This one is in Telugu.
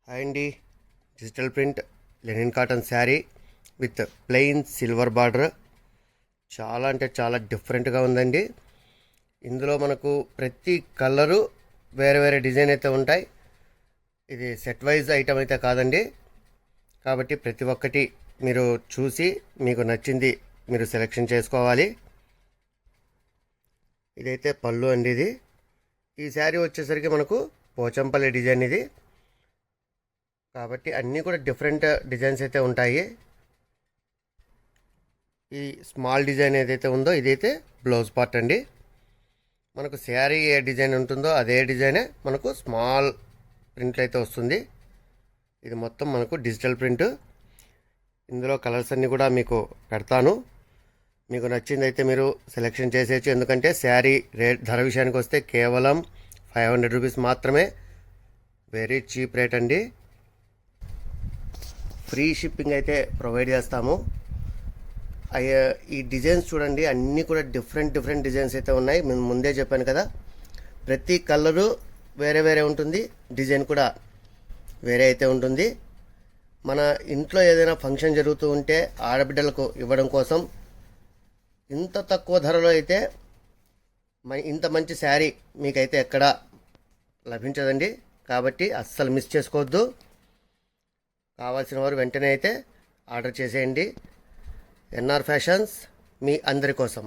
హాయ్ అండి. Digital print linen cotton sari with plain silver border. చాలా అంటే చాలా డిఫరెంట్గా ఉందండి. ఇందులో మనకు ప్రతి కలరు వేరే వేరే డిజైన్ అయితే ఉంటాయి. ఇది సెట్ వైజ్ ఐటమ్ అయితే కాదండి. కాబట్టి ప్రతి ఒక్కటి మీరు చూసి మీకు నచ్చింది మీరు సెలెక్షన్ చేసుకోవాలి. ఇదైతే పళ్ళు అండి. ఈ శారీ వచ్చేసరికి మనకు పోచంపల్లి డిజైన్ ఇది. కాబట్టి అన్నీ కూడా డిఫరెంట్ డిజైన్స్ అయితే ఉంటాయి. ఈ స్మాల్ డిజైన్ ఏదైతే ఉందో ఇదైతే బ్లౌజ్ పార్ట్ అండి. మనకు శారీ ఏ డిజైన్ ఉంటుందో అదే డిజైనే మనకు స్మాల్ ప్రింట్లు అయితే వస్తుంది. ఇది మొత్తం మనకు డిజిటల్ ప్రింట్. ఇందులో కలర్స్ అన్నీ కూడా మీకు పెడతాను. మీకు నచ్చింది అయితే మీరు సెలెక్షన్ చేసేయచ్చు. ఎందుకంటే శారీ ధర విషయానికి వస్తే కేవలం 500 రూపీస్ మాత్రమే. వెరీ చీప్ రేట్ అండి. ఫ్రీ షిప్పింగ్ అయితే ప్రొవైడ్ చేస్తాము. ఈ డిజైన్స్ చూడండి, అన్నీ కూడా డిఫరెంట్ డిజైన్స్ అయితే ఉన్నాయి. మేము ముందే చెప్పాను కదా, ప్రతి కలరు వేరే వేరే ఉంటుంది, డిజైన్ కూడా వేరే అయితే ఉంటుంది. మన ఇంట్లో ఏదైనా ఫంక్షన్ జరుగుతూ ఉంటే ఆడబిడ్డలకు ఇవ్వడం కోసం ఇంత తక్కువ ధరలో అయితే ఇంత మంచి శారీ మీకైతే ఎక్కడా లభించదండి. కాబట్టి అస్సలు మిస్ చేసుకోవద్దు. కావాల్సిన వారు వెంటనే అయితే ఆర్డర్ చేసేయండి. ఎన్ఆర్ ఫ్యాషన్స్ మీ అందరి కోసం.